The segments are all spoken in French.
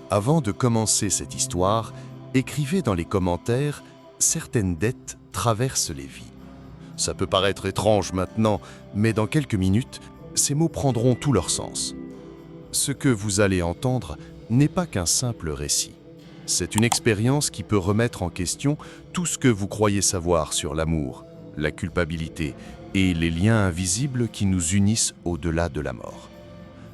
Avant de commencer cette histoire, écrivez dans les commentaires « Certaines dettes traversent les vies ». Ça peut paraître étrange maintenant, mais dans quelques minutes, ces mots prendront tout leur sens. Ce que vous allez entendre n'est pas qu'un simple récit. C'est une expérience qui peut remettre en question tout ce que vous croyez savoir sur l'amour, la culpabilité et les liens invisibles qui nous unissent au-delà de la mort.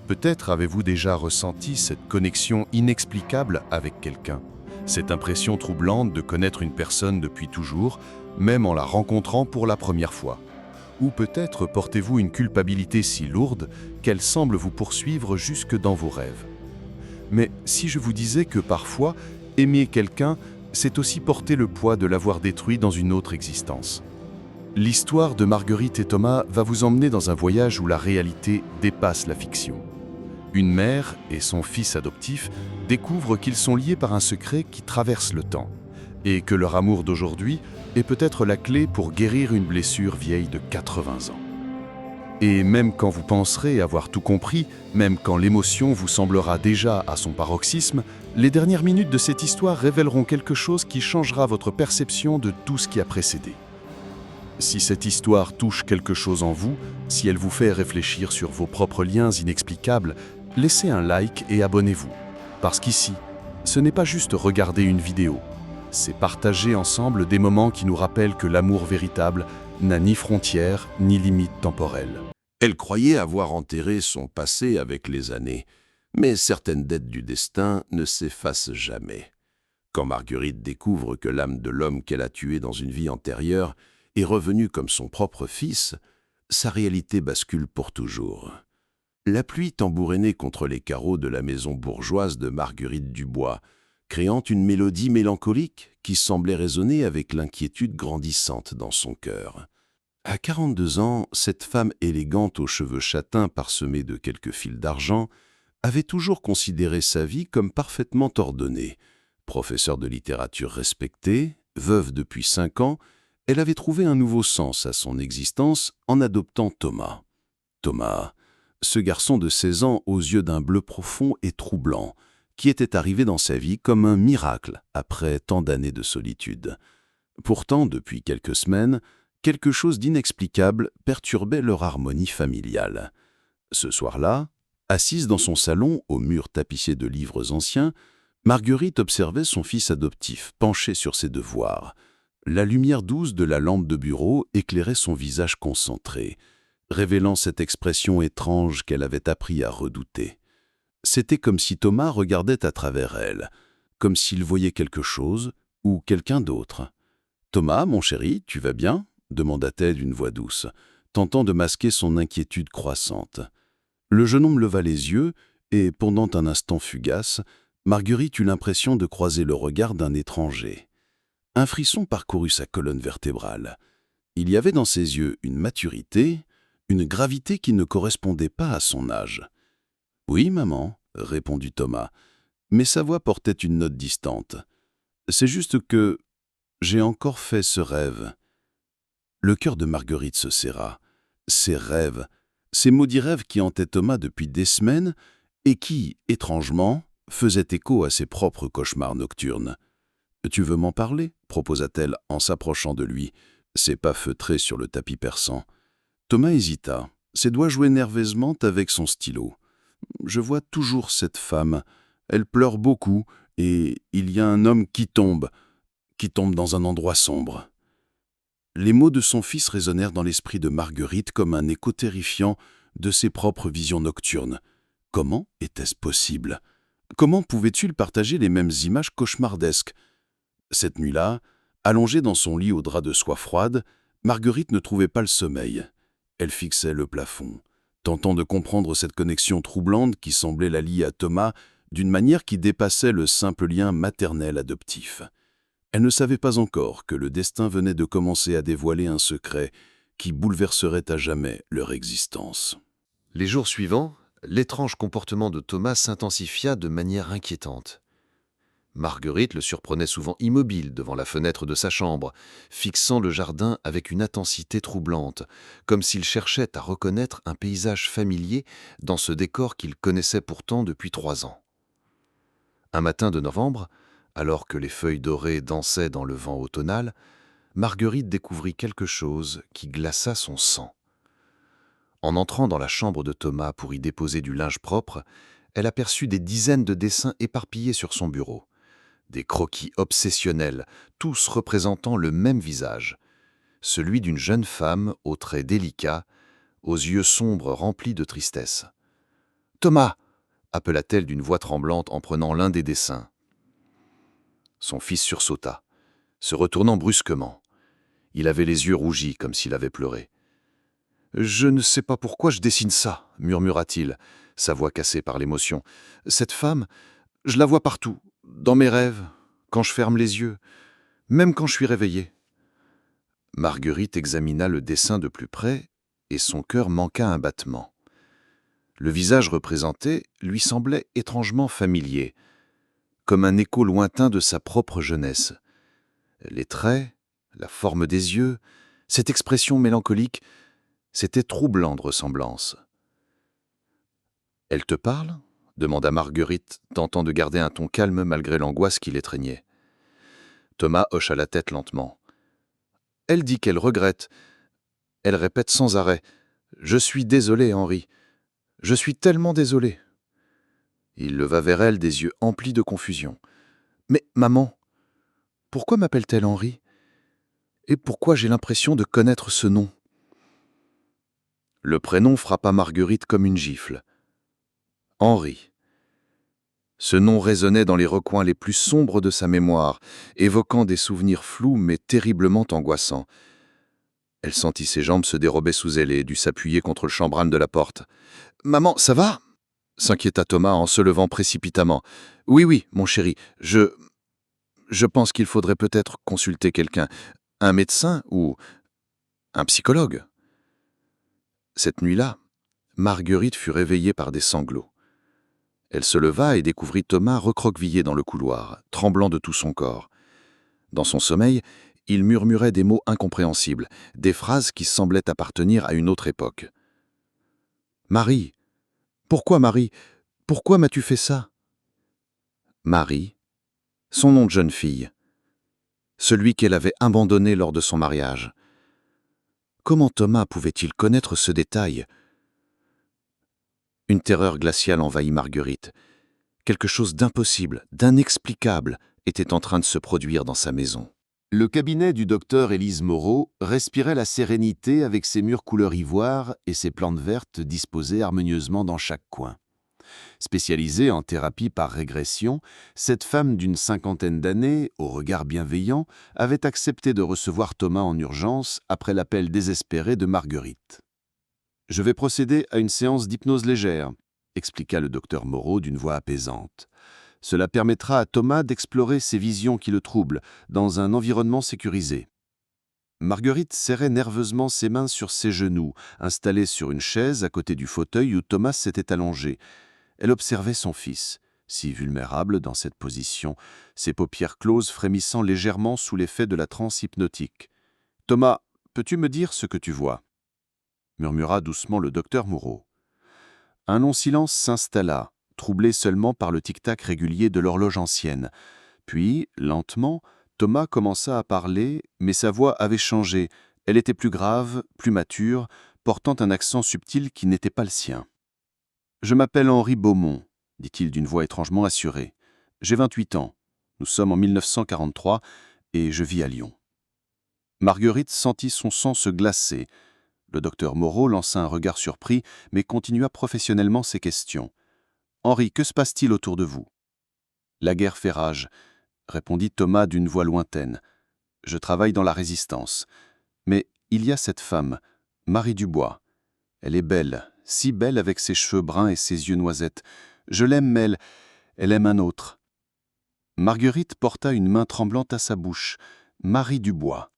Peut-être avez-vous déjà ressenti cette connexion inexplicable avec quelqu'un, cette impression troublante de connaître une personne depuis toujours, même en la rencontrant pour la première fois. Ou peut-être portez-vous une culpabilité si lourde qu'elle semble vous poursuivre jusque dans vos rêves. Mais si je vous disais que parfois, aimer quelqu'un, c'est aussi porter le poids de l'avoir détruit dans une autre existence. L'histoire de Marguerite et Thomas va vous emmener dans un voyage où la réalité dépasse la fiction. Une mère et son fils adoptif découvrent qu'ils sont liés par un secret qui traverse le temps, et que leur amour d'aujourd'hui est peut-être la clé pour guérir une blessure vieille de 80 ans. Et même quand vous penserez avoir tout compris, même quand l'émotion vous semblera déjà à son paroxysme, les dernières minutes de cette histoire révéleront quelque chose qui changera votre perception de tout ce qui a précédé. Si cette histoire touche quelque chose en vous, si elle vous fait réfléchir sur vos propres liens inexplicables, laissez un like et abonnez-vous. Parce qu'ici, ce n'est pas juste regarder une vidéo, c'est partager ensemble des moments qui nous rappellent que l'amour véritable n'a ni frontières ni limites temporelles. Elle croyait avoir enterré son passé avec les années, mais certaines dettes du destin ne s'effacent jamais. Quand Marguerite découvre que l'âme de l'homme qu'elle a tué dans une vie antérieure est revenue comme son propre fils, sa réalité bascule pour toujours. La pluie tambourinait contre les carreaux de la maison bourgeoise de Marguerite Dubois, créant une mélodie mélancolique qui semblait résonner avec l'inquiétude grandissante dans son cœur. À 42 ans, cette femme élégante aux cheveux châtains parsemés de quelques fils d'argent avait toujours considéré sa vie comme parfaitement ordonnée. Professeure de littérature respectée, veuve depuis 5 ans, elle avait trouvé un nouveau sens à son existence en adoptant Thomas. Thomas, ce garçon de 16 ans aux yeux d'un bleu profond et troublant, qui était arrivé dans sa vie comme un miracle après tant d'années de solitude. Pourtant, depuis quelques semaines, quelque chose d'inexplicable perturbait leur harmonie familiale. Ce soir-là, assise dans son salon, aux murs tapissés de livres anciens, Marguerite observait son fils adoptif, penché sur ses devoirs. La lumière douce de la lampe de bureau éclairait son visage concentré, révélant cette expression étrange qu'elle avait appris à redouter. C'était comme si Thomas regardait à travers elle, comme s'il voyait quelque chose ou quelqu'un d'autre. « Thomas, mon chéri, tu vas bien ?» demanda-t-elle d'une voix douce, tentant de masquer son inquiétude croissante. Le jeune homme leva les yeux et, pendant un instant fugace, Marguerite eut l'impression de croiser le regard d'un étranger. Un frisson parcourut sa colonne vertébrale. Il y avait dans ses yeux une maturité, une gravité qui ne correspondait pas à son âge. « Oui, maman, » répondit Thomas, mais sa voix portait une note distante. « C'est juste que j'ai encore fait ce rêve. » Le cœur de Marguerite se serra. Ces rêves, ces maudits rêves qui hantaient Thomas depuis des semaines et qui, étrangement, faisaient écho à ses propres cauchemars nocturnes. « Tu veux m'en parler ?» proposa-t-elle en s'approchant de lui, ses pas feutrés sur le tapis persan. Thomas hésita, ses doigts jouaient nerveusement avec son stylo. « Je vois toujours cette femme. Elle pleure beaucoup et il y a un homme qui tombe dans un endroit sombre. » Les mots de son fils résonnèrent dans l'esprit de Marguerite comme un écho terrifiant de ses propres visions nocturnes. Comment était-ce possible? Comment pouvait-il partager les mêmes images cauchemardesques? Cette nuit-là, allongée dans son lit aux draps de soie froide, Marguerite ne trouvait pas le sommeil. Elle fixait le plafond, tentant de comprendre cette connexion troublante qui semblait la lier à Thomas d'une manière qui dépassait le simple lien maternel adoptif. Elle ne savait pas encore que le destin venait de commencer à dévoiler un secret qui bouleverserait à jamais leur existence. Les jours suivants, l'étrange comportement de Thomas s'intensifia de manière inquiétante. Marguerite le surprenait souvent immobile devant la fenêtre de sa chambre, fixant le jardin avec une intensité troublante, comme s'il cherchait à reconnaître un paysage familier dans ce décor qu'il connaissait pourtant depuis 3 ans. Un matin de novembre, alors que les feuilles dorées dansaient dans le vent automnal, Marguerite découvrit quelque chose qui glaça son sang. En entrant dans la chambre de Thomas pour y déposer du linge propre, elle aperçut des dizaines de dessins éparpillés sur son bureau. Des croquis obsessionnels, tous représentant le même visage, celui d'une jeune femme aux traits délicats, aux yeux sombres remplis de tristesse. « Thomas !» appela-t-elle d'une voix tremblante en prenant l'un des dessins. Son fils sursauta, se retournant brusquement. Il avait les yeux rougis comme s'il avait pleuré. « Je ne sais pas pourquoi je dessine ça, » murmura-t-il, sa voix cassée par l'émotion. « Cette femme, je la vois partout, dans mes rêves, quand je ferme les yeux, même quand je suis réveillé. » Marguerite examina le dessin de plus près et son cœur manqua un battement. Le visage représenté lui semblait étrangement familier, comme un écho lointain de sa propre jeunesse. Les traits, la forme des yeux, cette expression mélancolique, c'était troublant de ressemblance. « Elle te parle ?» demanda Marguerite, tentant de garder un ton calme malgré l'angoisse qui l'étreignait. Thomas hocha la tête lentement. « Elle dit qu'elle regrette. Elle répète sans arrêt. « Je suis désolé, Henri. Je suis tellement désolé. » Il leva vers elle des yeux emplis de confusion. « Mais, maman, pourquoi m'appelle-t-elle Henri? Et pourquoi j'ai l'impression de connaître ce nom ?» Le prénom frappa Marguerite comme une gifle. Henri. Ce nom résonnait dans les recoins les plus sombres de sa mémoire, évoquant des souvenirs flous mais terriblement angoissants. Elle sentit ses jambes se dérober sous elle et dut s'appuyer contre le chambranle de la porte. « Maman, ça va ?» s'inquiéta Thomas en se levant précipitamment. « Oui, mon chéri, je pense qu'il faudrait peut-être consulter quelqu'un, un médecin ou un psychologue. » Cette nuit-là, Marguerite fut réveillée par des sanglots. Elle se leva et découvrit Thomas recroquevillé dans le couloir, tremblant de tout son corps. Dans son sommeil, il murmurait des mots incompréhensibles, des phrases qui semblaient appartenir à une autre époque. « Marie, pourquoi Marie? Pourquoi m'as-tu fait ça ?» Marie, son nom de jeune fille, celui qu'elle avait abandonné lors de son mariage. Comment Thomas pouvait-il connaître ce détail? Une terreur glaciale envahit Marguerite. Quelque chose d'impossible, d'inexplicable était en train de se produire dans sa maison. Le cabinet du docteur Élise Moreau respirait la sérénité avec ses murs couleur ivoire et ses plantes vertes disposées harmonieusement dans chaque coin. Spécialisée en thérapie par régression, cette femme d'une cinquantaine d'années, au regard bienveillant, avait accepté de recevoir Thomas en urgence après l'appel désespéré de Marguerite. « Je vais procéder à une séance d'hypnose légère », expliqua le docteur Moreau d'une voix apaisante. « Cela permettra à Thomas d'explorer ces visions qui le troublent, dans un environnement sécurisé. » Marguerite serrait nerveusement ses mains sur ses genoux, installée sur une chaise à côté du fauteuil où Thomas s'était allongé. Elle observait son fils, si vulnérable dans cette position, ses paupières closes frémissant légèrement sous l'effet de la transe hypnotique. « Thomas, peux-tu me dire ce que tu vois ?» murmura doucement le docteur Moreau. Un long silence s'installa, troublé seulement par le tic-tac régulier de l'horloge ancienne. Puis, lentement, Thomas commença à parler, mais sa voix avait changé. Elle était plus grave, plus mature, portant un accent subtil qui n'était pas le sien. « Je m'appelle Henri Beaumont, » dit-il d'une voix étrangement assurée. « J'ai 28 ans. Nous sommes en 1943 et je vis à Lyon. » Marguerite sentit son sang se glacer. Le docteur Moreau lança un regard surpris, mais continua professionnellement ses questions. « Henri, que se passe-t-il autour de vous ?»« La guerre fait rage, » répondit Thomas d'une voix lointaine. « Je travaille dans la résistance. Mais il y a cette femme, Marie Dubois. Elle est belle, si belle avec ses cheveux bruns et ses yeux noisettes. Je l'aime, mais elle aime un autre. » Marguerite porta une main tremblante à sa bouche. Marie Dubois.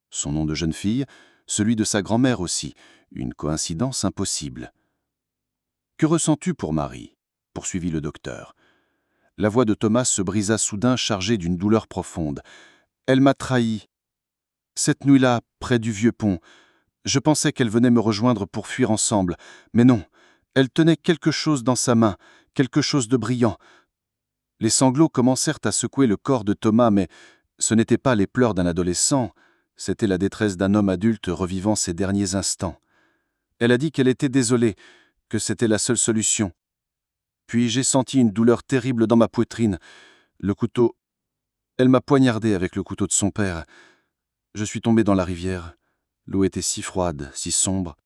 Son nom de jeune fille, celui de sa grand-mère aussi, une coïncidence impossible. « Que ressens-tu pour Marie ?» poursuivit le docteur. La voix de Thomas se brisa soudain, chargée d'une douleur profonde. « Elle m'a trahi. Cette nuit-là, près du vieux pont, je pensais qu'elle venait me rejoindre pour fuir ensemble, mais non, elle tenait quelque chose dans sa main, quelque chose de brillant. Les sanglots commencèrent à secouer le corps de Thomas, mais ce n'étaient pas les pleurs d'un adolescent, c'était la détresse d'un homme adulte revivant ses derniers instants. Elle a dit qu'elle était désolée, que c'était la seule solution. Puis j'ai senti une douleur terrible dans ma poitrine. Le couteau... Elle m'a poignardé avec le couteau de son père. Je suis tombé dans la rivière. L'eau était si froide, si sombre.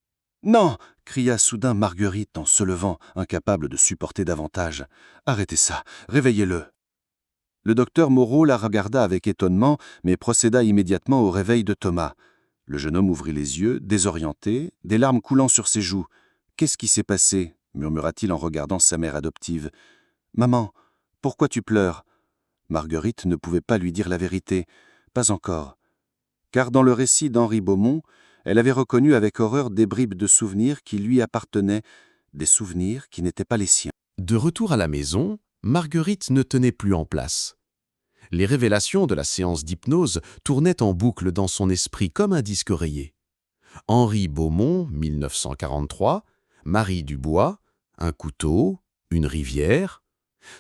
« Non !» cria soudain Marguerite en se levant, incapable de supporter davantage. « Arrêtez ça, réveillez-le !» Le docteur Moreau la regarda avec étonnement, mais procéda immédiatement au réveil de Thomas. Le jeune homme ouvrit les yeux, désorienté, des larmes coulant sur ses joues. « Qu'est-ce qui s'est passé ?» murmura-t-il en regardant sa mère adoptive. « Maman, pourquoi tu pleures ?» Marguerite ne pouvait pas lui dire la vérité. Pas encore. Car dans le récit d'Henri Beaumont, elle avait reconnu avec horreur des bribes de souvenirs qui lui appartenaient, des souvenirs qui n'étaient pas les siens. De retour à la maison, Marguerite ne tenait plus en place. Les révélations de la séance d'hypnose tournaient en boucle dans son esprit comme un disque rayé. Henri Beaumont, 1943, Marie Dubois, un couteau, une rivière.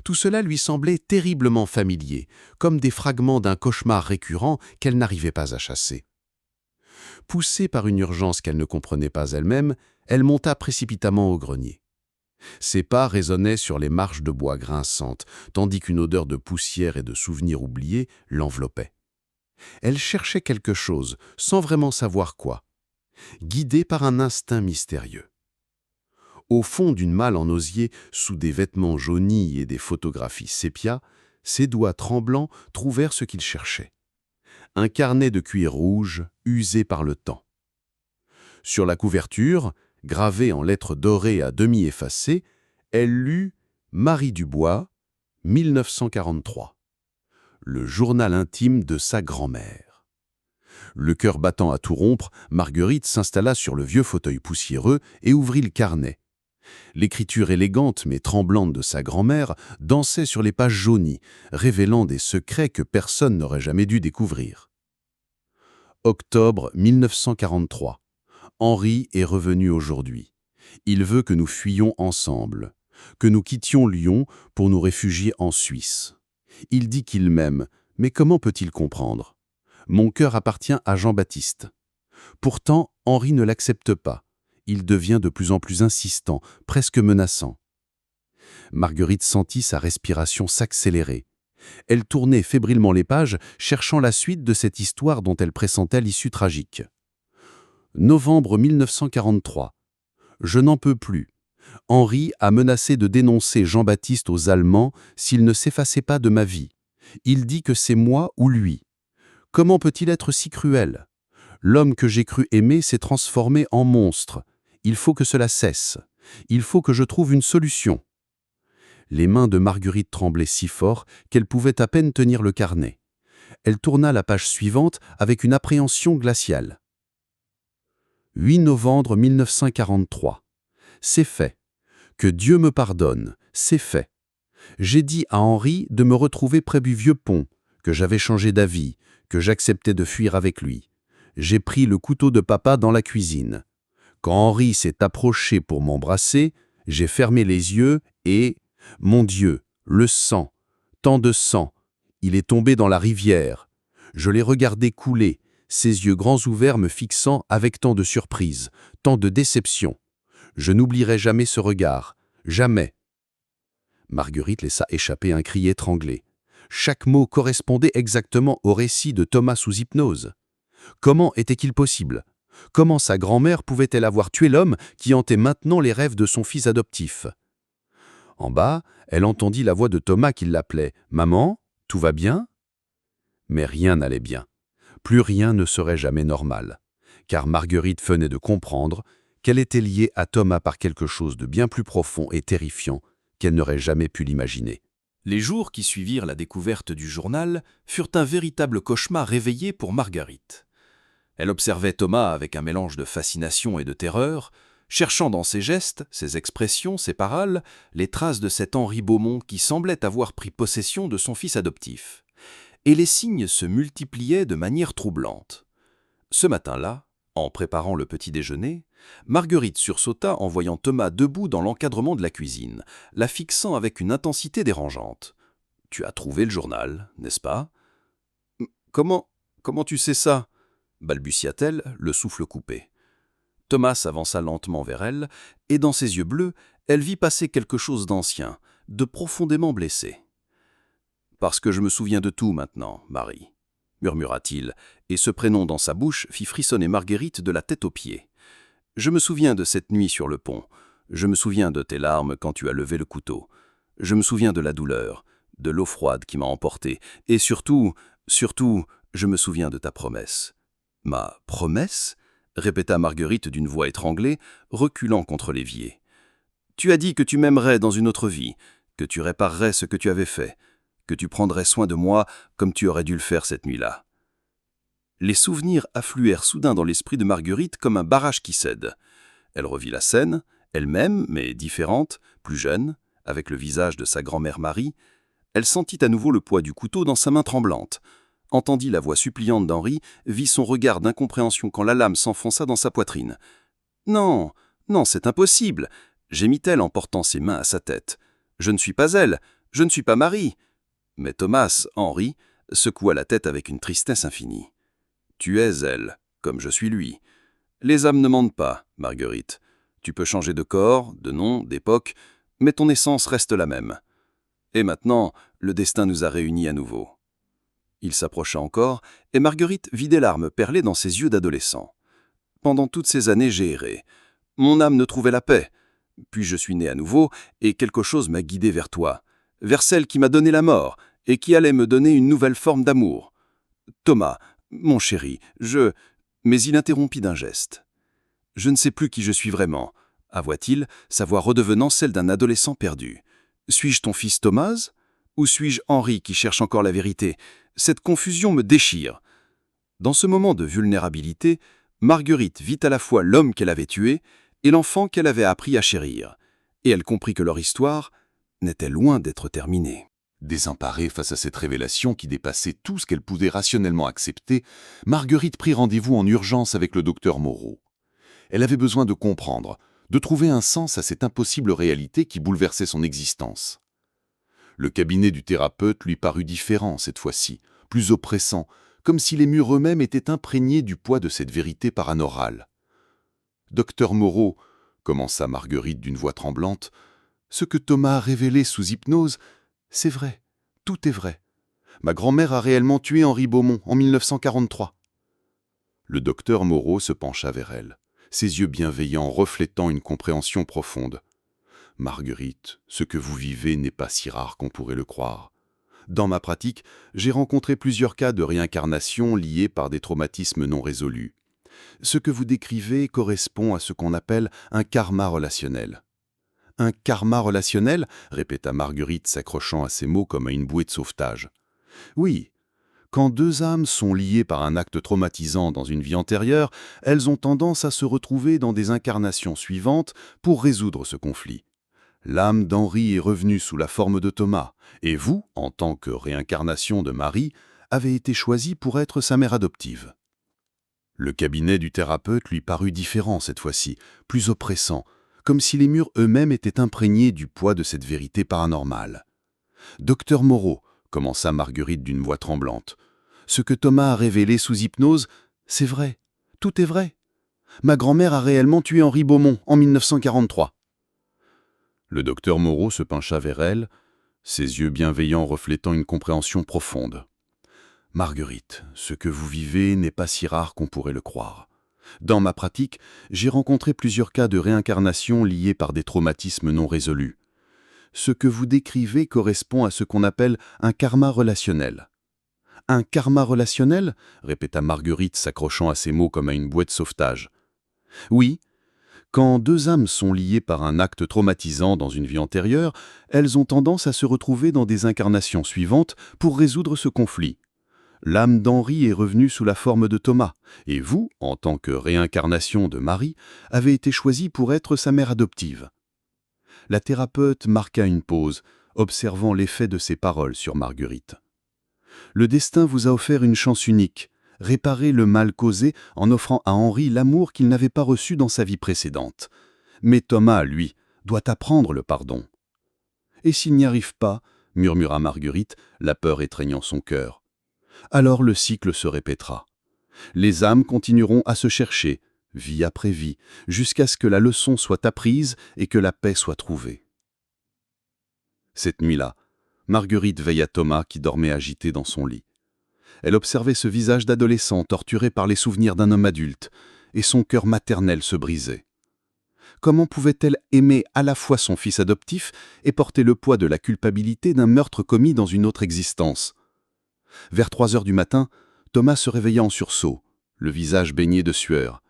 Tout cela lui semblait terriblement familier, comme des fragments d'un cauchemar récurrent qu'elle n'arrivait pas à chasser. Poussée par une urgence qu'elle ne comprenait pas elle-même, elle monta précipitamment au grenier. Ses pas résonnaient sur les marches de bois grinçantes, tandis qu'une odeur de poussière et de souvenirs oubliés l'enveloppait. Elle cherchait quelque chose, sans vraiment savoir quoi, guidée par un instinct mystérieux. Au fond d'une malle en osier, sous des vêtements jaunis et des photographies sépia, ses doigts tremblants trouvèrent ce qu'ils cherchaient. Un carnet de cuir rouge, usé par le temps. Sur la couverture, gravée en lettres dorées à demi effacées, elle lut « Marie Dubois, 1943 », le journal intime de sa grand-mère. Le cœur battant à tout rompre, Marguerite s'installa sur le vieux fauteuil poussiéreux et ouvrit le carnet. L'écriture élégante mais tremblante de sa grand-mère dansait sur les pages jaunies, révélant des secrets que personne n'aurait jamais dû découvrir. Octobre 1943. Henri est revenu aujourd'hui. Il veut que nous fuyions ensemble, que nous quittions Lyon pour nous réfugier en Suisse. Il dit qu'il m'aime, mais comment peut-il comprendre? Mon cœur appartient à Jean-Baptiste. Pourtant, Henri ne l'accepte pas. Il devient de plus en plus insistant, presque menaçant. Marguerite sentit sa respiration s'accélérer. Elle tournait fébrilement les pages, cherchant la suite de cette histoire dont elle pressentait l'issue tragique. Novembre 1943. Je n'en peux plus. Henri a menacé de dénoncer Jean-Baptiste aux Allemands s'il ne s'effaçait pas de ma vie. Il dit que c'est moi ou lui. Comment peut-il être si cruel? L'homme que j'ai cru aimer s'est transformé en monstre. Il faut que cela cesse. Il faut que je trouve une solution. Les mains de Marguerite tremblaient si fort qu'elle pouvait à peine tenir le carnet. Elle tourna la page suivante avec une appréhension glaciale. 8 novembre 1943. C'est fait. Que Dieu me pardonne, c'est fait. J'ai dit à Henri de me retrouver près du vieux pont, que j'avais changé d'avis, que j'acceptais de fuir avec lui. J'ai pris le couteau de papa dans la cuisine. Quand Henri s'est approché pour m'embrasser, j'ai fermé les yeux et, mon Dieu, le sang, tant de sang, il est tombé dans la rivière. Je l'ai regardé couler, ses yeux grands ouverts me fixant avec tant de surprise, tant de déception. Je n'oublierai jamais ce regard, jamais. Marguerite laissa échapper un cri étranglé. Chaque mot correspondait exactement au récit de Thomas sous hypnose. Comment était-il possible? Comment sa grand-mère pouvait-elle avoir tué l'homme qui hantait maintenant les rêves de son fils adoptif? En bas, elle entendit la voix de Thomas qui l'appelait « Maman, tout va bien ?» Mais rien n'allait bien. Plus rien ne serait jamais normal, car Marguerite venait de comprendre qu'elle était liée à Thomas par quelque chose de bien plus profond et terrifiant qu'elle n'aurait jamais pu l'imaginer. Les jours qui suivirent la découverte du journal furent un véritable cauchemar réveillé pour Marguerite. Elle observait Thomas avec un mélange de fascination et de terreur, cherchant dans ses gestes, ses expressions, ses paroles, les traces de cet Henri Beaumont qui semblait avoir pris possession de son fils adoptif. Et les signes se multipliaient de manière troublante. Ce matin-là, en préparant le petit déjeuner, Marguerite sursauta en voyant Thomas debout dans l'encadrement de la cuisine, la fixant avec une intensité dérangeante. Tu as trouvé le journal, n'est-ce pas? Comment tu sais ça? Balbutia-t-elle, le souffle coupé. Thomas avança lentement vers elle, et dans ses yeux bleus, elle vit passer quelque chose d'ancien, de profondément blessé. « Parce que je me souviens de tout maintenant, Marie, » murmura-t-il, et ce prénom dans sa bouche fit frissonner Marguerite de la tête aux pieds. « Je me souviens de cette nuit sur le pont. Je me souviens de tes larmes quand tu as levé le couteau. Je me souviens de la douleur, de l'eau froide qui m'a emporté, et surtout, je me souviens de ta promesse. » « Ma promesse ?» répéta Marguerite d'une voix étranglée, reculant contre l'évier. « Tu as dit que tu m'aimerais dans une autre vie, que tu réparerais ce que tu avais fait, que tu prendrais soin de moi comme tu aurais dû le faire cette nuit-là. » Les souvenirs affluèrent soudain dans l'esprit de Marguerite comme un barrage qui cède. Elle revit la scène, elle-même, mais différente, plus jeune, avec le visage de sa grand-mère Marie. Elle sentit à nouveau le poids du couteau dans sa main tremblante, entendit la voix suppliante d'Henri, vit son regard d'incompréhension quand la lame s'enfonça dans sa poitrine. « Non, non, c'est impossible !» gémit-elle en portant ses mains à sa tête. « Je ne suis pas elle, je ne suis pas Marie !» Mais Thomas, Henri, secoua la tête avec une tristesse infinie. « Tu es elle, comme je suis lui. Les âmes ne mentent pas, Marguerite. Tu peux changer de corps, de nom, d'époque, mais ton essence reste la même. Et maintenant, le destin nous a réunis à nouveau. » Il s'approcha encore, et Marguerite vit des larmes perler dans ses yeux d'adolescent. « Pendant toutes ces années, j'ai erré. Mon âme ne trouvait la paix. Puis je suis né à nouveau, et quelque chose m'a guidé vers toi, vers celle qui m'a donné la mort, et qui allait me donner une nouvelle forme d'amour. Thomas, mon chéri, Mais il interrompit d'un geste. « Je ne sais plus qui je suis vraiment, » avoua-t-il, sa voix redevenant celle d'un adolescent perdu. « Suis-je ton fils Thomas? Ou suis-je Henri qui cherche encore la vérité? Cette confusion me déchire. » Dans ce moment de vulnérabilité, Marguerite vit à la fois l'homme qu'elle avait tué et l'enfant qu'elle avait appris à chérir, et elle comprit que leur histoire n'était loin d'être terminée. Désemparée face à cette révélation qui dépassait tout ce qu'elle pouvait rationnellement accepter, Marguerite prit rendez-vous en urgence avec le docteur Moreau. Elle avait besoin de comprendre, de trouver un sens à cette impossible réalité qui bouleversait son existence. Le cabinet du thérapeute lui parut différent cette fois-ci, plus oppressant, comme si les murs eux-mêmes étaient imprégnés du poids de cette vérité paranormale. « Docteur Moreau, » commença Marguerite d'une voix tremblante, « ce que Thomas a révélé sous hypnose, c'est vrai, tout est vrai. Ma grand-mère a réellement tué Henri Beaumont en 1943. » Le docteur Moreau se pencha vers elle, ses yeux bienveillants reflétant une compréhension profonde. « Marguerite, ce que vous vivez n'est pas si rare qu'on pourrait le croire. Dans ma pratique, j'ai rencontré plusieurs cas de réincarnation liés par des traumatismes non résolus. Ce que vous décrivez correspond à ce qu'on appelle un karma relationnel. » « Un karma relationnel ?» répéta Marguerite, s'accrochant à ces mots comme à une bouée de sauvetage. « Oui. Quand deux âmes sont liées par un acte traumatisant dans une vie antérieure, elles ont tendance à se retrouver dans des incarnations suivantes pour résoudre ce conflit. L'âme d'Henri est revenue sous la forme de Thomas, et vous, en tant que réincarnation de Marie, avez été choisie pour être sa mère adoptive. » Le cabinet du thérapeute lui parut différent cette fois-ci, plus oppressant, comme si les murs eux-mêmes étaient imprégnés du poids de cette vérité paranormale. « Docteur Moreau, » commença Marguerite d'une voix tremblante, « ce que Thomas a révélé sous hypnose, c'est vrai, tout est vrai. Ma grand-mère a réellement tué Henri Beaumont en 1943. » Le docteur Moreau se pencha vers elle, ses yeux bienveillants reflétant une compréhension profonde. « Marguerite, ce que vous vivez n'est pas si rare qu'on pourrait le croire. Dans ma pratique, j'ai rencontré plusieurs cas de réincarnation liés par des traumatismes non résolus. Ce que vous décrivez correspond à ce qu'on appelle un karma relationnel. »« Un karma relationnel ?» répéta Marguerite, s'accrochant à ces mots comme à une bouée de sauvetage. « Oui. Quand deux âmes sont liées par un acte traumatisant dans une vie antérieure, elles ont tendance à se retrouver dans des incarnations suivantes pour résoudre ce conflit. L'âme d'Henri est revenue sous la forme de Thomas, et vous, en tant que réincarnation de Marie, avez été choisie pour être sa mère adoptive. » La thérapeute marqua une pause, observant l'effet de ses paroles sur Marguerite. « Le destin vous a offert une chance unique, réparer le mal causé en offrant à Henri l'amour qu'il n'avait pas reçu dans sa vie précédente. Mais Thomas, lui, doit apprendre le pardon. Et s'il n'y arrive pas, murmura Marguerite, la peur étreignant son cœur. Alors le cycle se répétera. Les âmes continueront à se chercher, vie après vie, jusqu'à ce que la leçon soit apprise et que la paix soit trouvée. Cette nuit-là, Marguerite veilla Thomas qui dormait agité dans son lit. Elle observait ce visage d'adolescent torturé par les souvenirs d'un homme adulte, et son cœur maternel se brisait. Comment pouvait-elle aimer à la fois son fils adoptif et porter le poids de la culpabilité d'un meurtre commis dans une autre existence? Vers 3 heures du matin, Thomas se réveilla en sursaut, le visage baigné de sueur.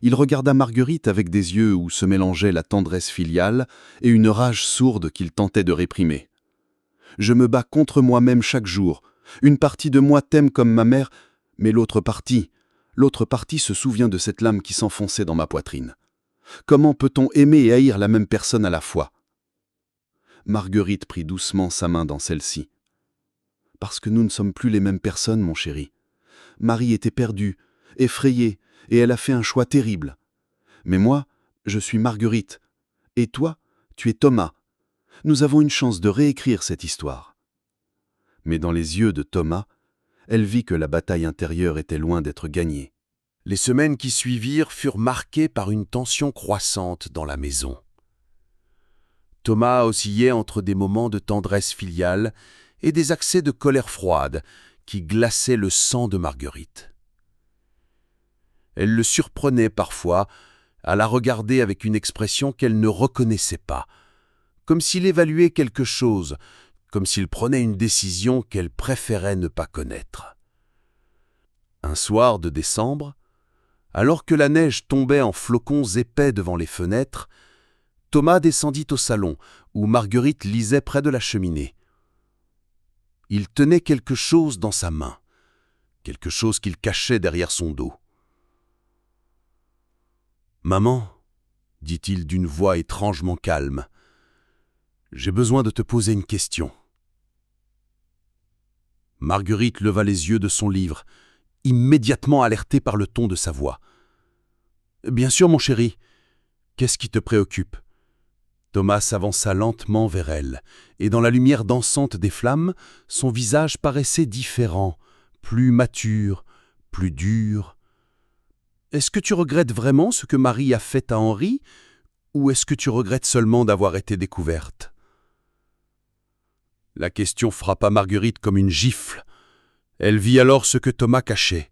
Il regarda Marguerite avec des yeux où se mélangeaient la tendresse filiale et une rage sourde qu'il tentait de réprimer. « Je me bats contre moi-même chaque jour. Une partie de moi t'aime comme ma mère, mais l'autre partie se souvient de cette lame qui s'enfonçait dans ma poitrine. Comment peut-on aimer et haïr la même personne à la fois ?» Marguerite prit doucement sa main dans celle-ci. « Parce que nous ne sommes plus les mêmes personnes, mon chéri. Marie était perdue, effrayée, et elle a fait un choix terrible. Mais moi, je suis Marguerite. Et toi, tu es Thomas. Nous avons une chance de réécrire cette histoire. » Mais dans les yeux de Thomas, elle vit que la bataille intérieure était loin d'être gagnée. Les semaines qui suivirent furent marquées par une tension croissante dans la maison. Thomas oscillait entre des moments de tendresse filiale et des accès de colère froide qui glaçaient le sang de Marguerite. Elle le surprenait parfois à la regarder avec une expression qu'elle ne reconnaissait pas, comme s'il évaluait quelque chose, comme s'il prenait une décision qu'elle préférait ne pas connaître. Un soir de décembre, alors que la neige tombait en flocons épais devant les fenêtres, Thomas descendit au salon, où Marguerite lisait près de la cheminée. Il tenait quelque chose dans sa main, quelque chose qu'il cachait derrière son dos. « Maman, dit-il d'une voix étrangement calme, j'ai besoin de te poser une question. » Marguerite leva les yeux de son livre, immédiatement alertée par le ton de sa voix. « Bien sûr, mon chéri. Qu'est-ce qui te préoccupe ?» Thomas s'avança lentement vers elle, et dans la lumière dansante des flammes, son visage paraissait différent, plus mature, plus dur. « Est-ce que tu regrettes vraiment ce que Marie a fait à Henri, ou est-ce que tu regrettes seulement d'avoir été découverte ?» La question frappa Marguerite comme une gifle. Elle vit alors ce que Thomas cachait.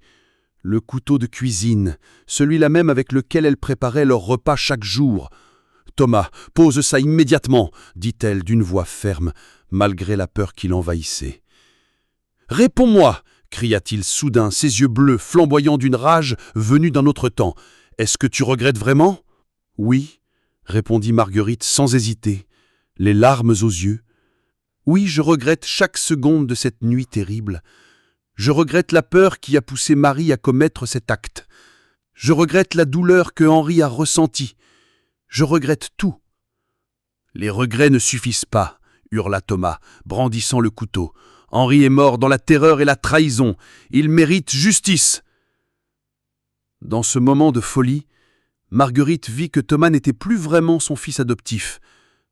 Le couteau de cuisine, celui-là même avec lequel elle préparait leur repas chaque jour. « Thomas, pose ça immédiatement !» dit-elle d'une voix ferme, malgré la peur qui l'envahissait. « Réponds-moi !» cria-t-il soudain, ses yeux bleus flamboyants d'une rage venue d'un autre temps. « Est-ce que tu regrettes vraiment ?»« Oui, » répondit Marguerite sans hésiter, les larmes aux yeux. « Oui, je regrette chaque seconde de cette nuit terrible. Je regrette la peur qui a poussé Marie à commettre cet acte. Je regrette la douleur que Henri a ressentie. Je regrette tout. » « Les regrets ne suffisent pas, » hurla Thomas, brandissant le couteau. « Henri est mort dans la terreur et la trahison. Il mérite justice. » Dans ce moment de folie, Marguerite vit que Thomas n'était plus vraiment son fils adoptif.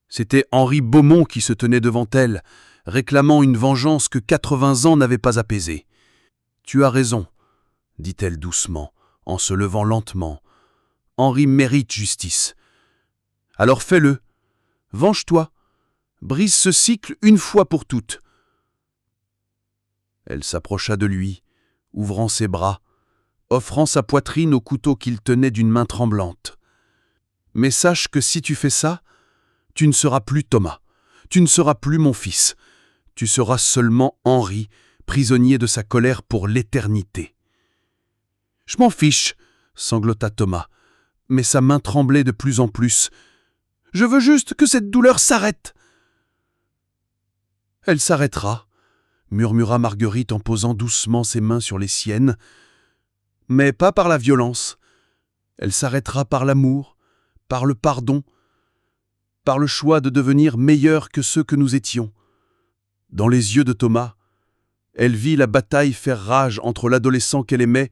C'était Henri Beaumont qui se tenait devant elle, réclamant une vengeance que 80 ans n'avaient pas apaisée. « Tu as raison, » dit-elle doucement, en se levant lentement. « Henri mérite justice. Alors fais-le. Venge-toi. Brise ce cycle une fois pour toutes. » Elle s'approcha de lui, ouvrant ses bras, offrant sa poitrine au couteau qu'il tenait d'une main tremblante. « Mais sache que si tu fais ça, tu ne seras plus Thomas, tu ne seras plus mon fils, tu seras seulement Henri, prisonnier de sa colère pour l'éternité. »« Je m'en fiche, » sanglota Thomas, mais sa main tremblait de plus en plus. « Je veux juste que cette douleur s'arrête. » « Elle s'arrêtera, » murmura Marguerite en posant doucement ses mains sur les siennes, « mais pas par la violence. Elle s'arrêtera par l'amour, par le pardon, par le choix de devenir meilleurs que ceux que nous étions. » Dans les yeux de Thomas, elle vit la bataille faire rage entre l'adolescent qu'elle aimait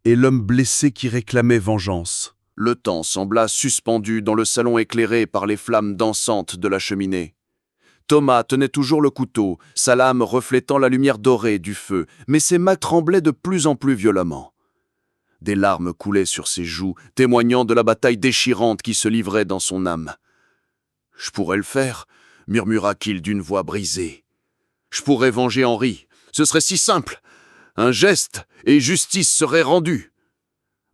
et l'homme blessé qui réclamait vengeance. Le temps sembla suspendu dans le salon éclairé par les flammes dansantes de la cheminée. Thomas tenait toujours le couteau, sa lame reflétant la lumière dorée du feu, mais ses mains tremblaient de plus en plus violemment. Des larmes coulaient sur ses joues, témoignant de la bataille déchirante qui se livrait dans son âme. « Je pourrais le faire, » murmura-t-il d'une voix brisée. « Je pourrais venger Henri. Ce serait si simple. Un geste et justice serait rendue. »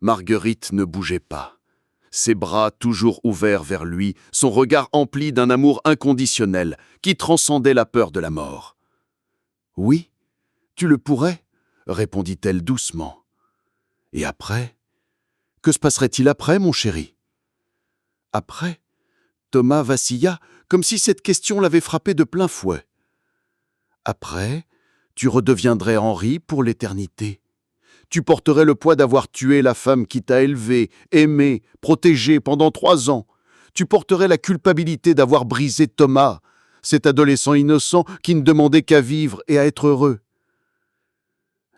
Marguerite ne bougeait pas. Ses bras toujours ouverts vers lui, son regard empli d'un amour inconditionnel qui transcendait la peur de la mort. « Oui, tu le pourrais, » répondit-elle doucement. « Et après? Que se passerait-il après, mon chéri ?» Après? Thomas vacilla, comme si cette question l'avait frappé de plein fouet. « Après, tu redeviendrais Henri pour l'éternité. Tu porterais le poids d'avoir tué la femme qui t'a élevé, aimé, protégé pendant 3 ans. Tu porterais la culpabilité d'avoir brisé Thomas, cet adolescent innocent qui ne demandait qu'à vivre et à être heureux. »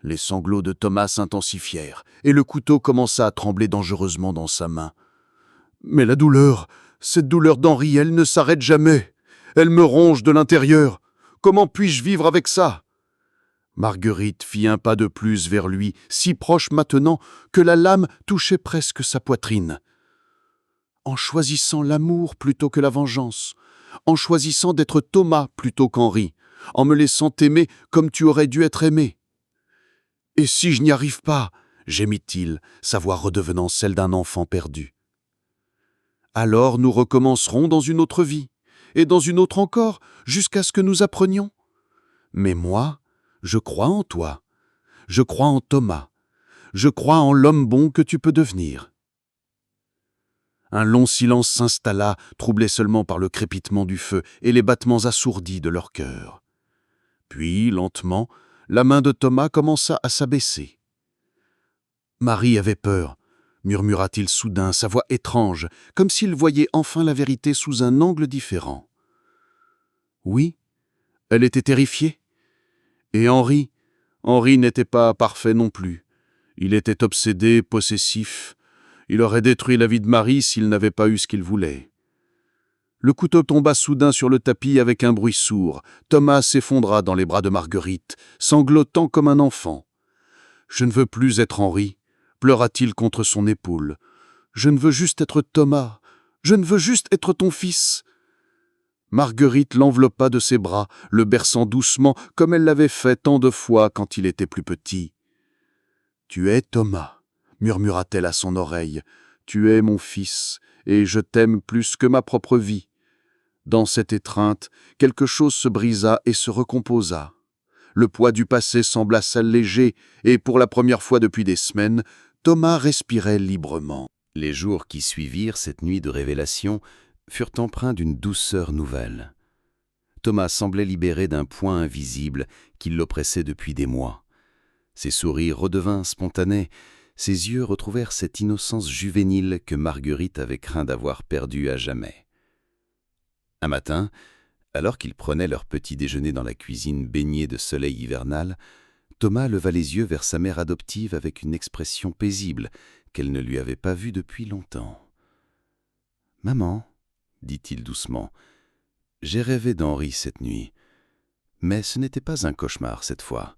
Les sanglots de Thomas s'intensifièrent et le couteau commença à trembler dangereusement dans sa main. « Mais la douleur, cette douleur d'Henri, elle ne s'arrête jamais. Elle me ronge de l'intérieur. Comment puis-je vivre avec ça ?» Marguerite fit un pas de plus vers lui, si proche maintenant que la lame touchait presque sa poitrine. « En choisissant l'amour plutôt que la vengeance, en choisissant d'être Thomas plutôt qu'Henri, en me laissant t'aimer comme tu aurais dû être aimé. »« Et si je n'y arrive pas ?» gémit-il, sa voix redevenant celle d'un enfant perdu. « Alors nous recommencerons dans une autre vie, et dans une autre encore, jusqu'à ce que nous apprenions. Mais moi, je crois en toi, je crois en Thomas, je crois en l'homme bon que tu peux devenir. » Un long silence s'installa, troublé seulement par le crépitement du feu et les battements assourdis de leur cœur. Puis, lentement, la main de Thomas commença à s'abaisser. « Marie avait peur, » murmura-t-il soudain, sa voix étrange, comme s'il voyait enfin la vérité sous un angle différent. « Oui, elle était terrifiée. Et Henri n'était pas parfait non plus. Il était obsédé, possessif. Il aurait détruit la vie de Marie s'il n'avait pas eu ce qu'il voulait. » Le couteau tomba soudain sur le tapis avec un bruit sourd. Thomas s'effondra dans les bras de Marguerite, sanglotant comme un enfant. « Je ne veux plus être Henri, » pleura-t-il contre son épaule. « Je ne veux juste être Thomas. Je ne veux juste être ton fils. » Marguerite l'enveloppa de ses bras, le berçant doucement comme elle l'avait fait tant de fois quand il était plus petit. « Tu es Thomas, » murmura-t-elle à son oreille. « Tu es mon fils, et je t'aime plus que ma propre vie. » Dans cette étreinte, quelque chose se brisa et se recomposa. Le poids du passé sembla s'alléger, et pour la première fois depuis des semaines, Thomas respirait librement. Les jours qui suivirent cette nuit de révélation furent empreints d'une douceur nouvelle. Thomas semblait libéré d'un poids invisible qui l'oppressait depuis des mois. Ses sourires redevinrent spontanés, ses yeux retrouvèrent cette innocence juvénile que Marguerite avait craint d'avoir perdue à jamais. Un matin, alors qu'ils prenaient leur petit déjeuner dans la cuisine baignée de soleil hivernal, Thomas leva les yeux vers sa mère adoptive avec une expression paisible qu'elle ne lui avait pas vue depuis longtemps. « Maman, » dit-il doucement, « j'ai rêvé d'Henri cette nuit, mais ce n'était pas un cauchemar cette fois. »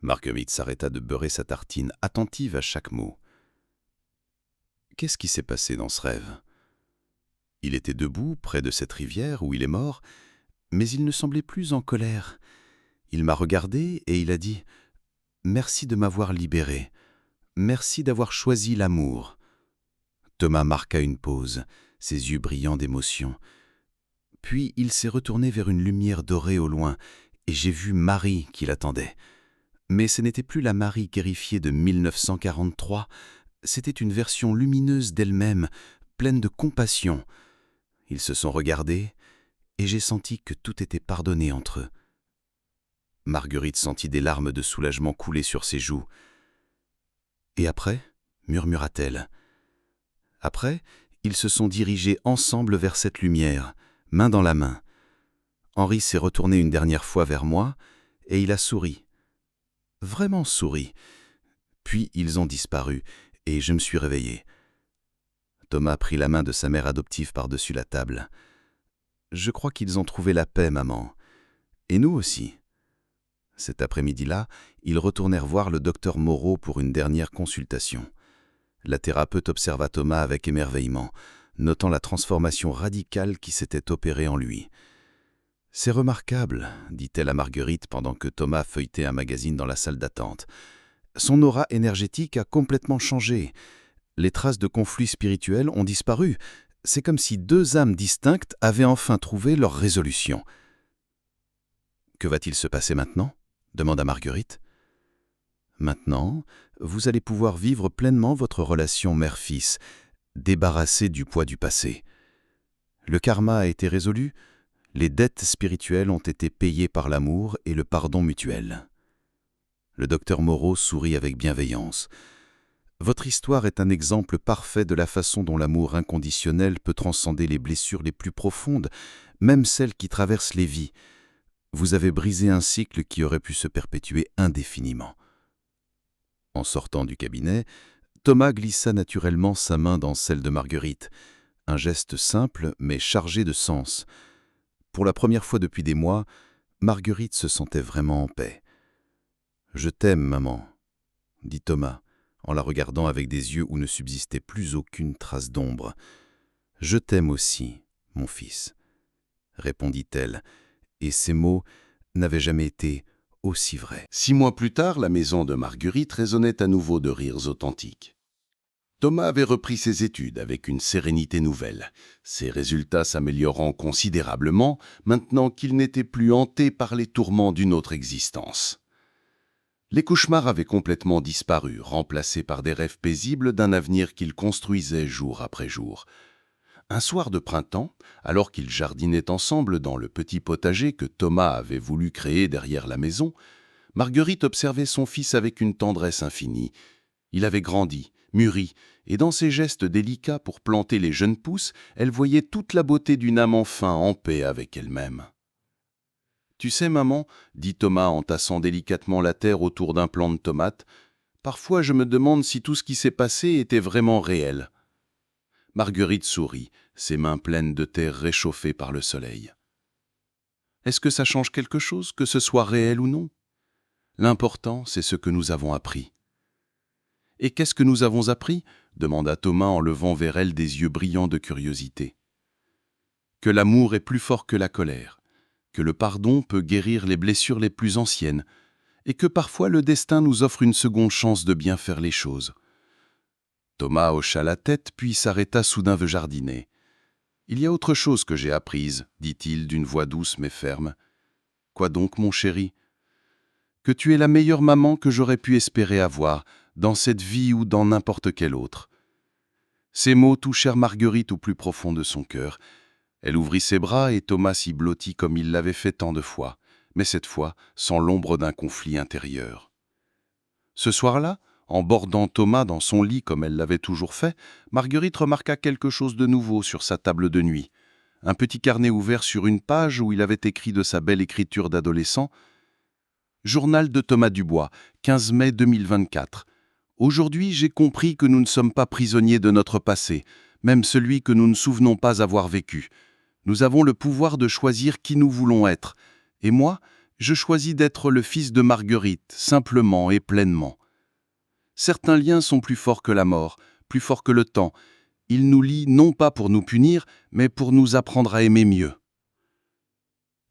Marguerite s'arrêta de beurrer sa tartine, attentive à chaque mot. « Qu'est-ce qui s'est passé dans ce rêve ? » Il était debout, près de cette rivière où il est mort, mais il ne semblait plus en colère. Il m'a regardé et il a dit « Merci de m'avoir libéré. Merci d'avoir choisi l'amour. » Thomas marqua une pause, ses yeux brillants d'émotion. Puis il s'est retourné vers une lumière dorée au loin, et j'ai vu Marie qui l'attendait. Mais ce n'était plus la Marie terrifiée de 1943, c'était une version lumineuse d'elle-même, pleine de compassion. Ils se sont regardés, et j'ai senti que tout était pardonné entre eux. Marguerite sentit des larmes de soulagement couler sur ses joues. « Et après » murmura-t-elle. Après, ils se sont dirigés ensemble vers cette lumière, main dans la main. Henri s'est retourné une dernière fois vers moi, et il a souri. Vraiment souri. Puis ils ont disparu, et je me suis réveillé. Thomas prit la main de sa mère adoptive par-dessus la table. Je crois qu'ils ont trouvé la paix, maman. Et nous aussi. » Cet après-midi-là, ils retournèrent voir le docteur Moreau pour une dernière consultation. La thérapeute observa Thomas avec émerveillement, notant la transformation radicale qui s'était opérée en lui. « C'est remarquable, » dit-elle à Marguerite pendant que Thomas feuilletait un magazine dans la salle d'attente. « Son aura énergétique a complètement changé. Les traces de conflits spirituels ont disparu. C'est comme si deux âmes distinctes avaient enfin trouvé leur résolution. »« Que va-t-il se passer maintenant ?» demanda Marguerite. « Maintenant, vous allez pouvoir vivre pleinement votre relation mère-fils, débarrassée du poids du passé. Le karma a été résolu, les dettes spirituelles ont été payées par l'amour et le pardon mutuel. » Le docteur Moreau sourit avec bienveillance. « Votre histoire est un exemple parfait de la façon dont l'amour inconditionnel peut transcender les blessures les plus profondes, même celles qui traversent les vies. Vous avez brisé un cycle qui aurait pu se perpétuer indéfiniment. » En sortant du cabinet, Thomas glissa naturellement sa main dans celle de Marguerite. Un geste simple, mais chargé de sens. Pour la première fois depuis des mois, Marguerite se sentait vraiment en paix. « Je t'aime, maman, » dit Thomas, en la regardant avec des yeux où ne subsistait plus aucune trace d'ombre. « Je t'aime aussi, mon fils, » répondit-elle, et ces mots n'avaient jamais été aussi vrais. 6 mois plus tard, la maison de Marguerite résonnait à nouveau de rires authentiques. Thomas avait repris ses études avec une sérénité nouvelle, ses résultats s'améliorant considérablement maintenant qu'il n'était plus hanté par les tourments d'une autre existence. Les cauchemars avaient complètement disparu, remplacés par des rêves paisibles d'un avenir qu'il construisait jour après jour. Un soir de printemps, alors qu'ils jardinaient ensemble dans le petit potager que Thomas avait voulu créer derrière la maison, Marguerite observait son fils avec une tendresse infinie. Il avait grandi, mûri, et dans ses gestes délicats pour planter les jeunes pousses, elle voyait toute la beauté d'une âme enfin en paix avec elle-même. « Tu sais, maman, » dit Thomas en tassant délicatement la terre autour d'un plant de tomates, « parfois je me demande si tout ce qui s'est passé était vraiment réel. » Marguerite sourit, ses mains pleines de terre réchauffée par le soleil. « Est-ce que ça change quelque chose, que ce soit réel ou non ? L'important, c'est ce que nous avons appris. » « Et qu'est-ce que nous avons appris ?» demanda Thomas en levant vers elle des yeux brillants de curiosité. « Que l'amour est plus fort que la colère, que le pardon peut guérir les blessures les plus anciennes, et que parfois le destin nous offre une seconde chance de bien faire les choses. » Thomas hocha la tête, puis s'arrêta soudain de jardiner. « Il y a autre chose que j'ai apprise, » dit-il d'une voix douce mais ferme. « Quoi donc, mon chéri ? Que tu es la meilleure maman que j'aurais pu espérer avoir, dans cette vie ou dans n'importe quelle autre. » Ces mots touchèrent Marguerite au plus profond de son cœur. Elle ouvrit ses bras et Thomas s'y blottit comme il l'avait fait tant de fois, mais cette fois sans l'ombre d'un conflit intérieur. Ce soir-là, en bordant Thomas dans son lit comme elle l'avait toujours fait, Marguerite remarqua quelque chose de nouveau sur sa table de nuit. Un petit carnet ouvert sur une page où il avait écrit de sa belle écriture d'adolescent « Journal de Thomas Dubois, 15 mai 2024. Aujourd'hui, j'ai compris que nous ne sommes pas prisonniers de notre passé, même celui que nous ne souvenons pas avoir vécu. Nous avons le pouvoir de choisir qui nous voulons être. Et moi, je choisis d'être le fils de Marguerite, simplement et pleinement. Certains liens sont plus forts que la mort, plus forts que le temps. Ils nous lient non pas pour nous punir, mais pour nous apprendre à aimer mieux. »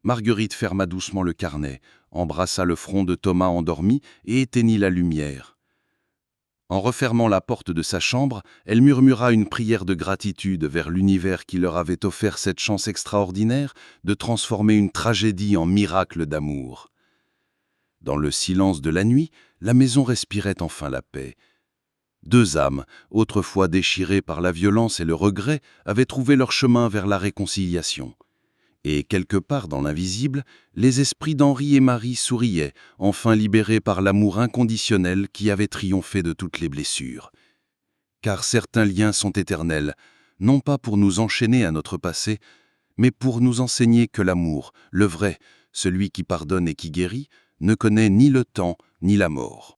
Marguerite ferma doucement le carnet, embrassa le front de Thomas endormi et éteignit la lumière. En refermant la porte de sa chambre, elle murmura une prière de gratitude vers l'univers qui leur avait offert cette chance extraordinaire de transformer une tragédie en miracle d'amour. Dans le silence de la nuit, la maison respirait enfin la paix. Deux âmes, autrefois déchirées par la violence et le regret, avaient trouvé leur chemin vers la réconciliation. Et quelque part dans l'invisible, les esprits d'Henri et Marie souriaient, enfin libérés par l'amour inconditionnel qui avait triomphé de toutes les blessures. Car certains liens sont éternels, non pas pour nous enchaîner à notre passé, mais pour nous enseigner que l'amour, le vrai, celui qui pardonne et qui guérit, ne connaît ni le temps ni la mort.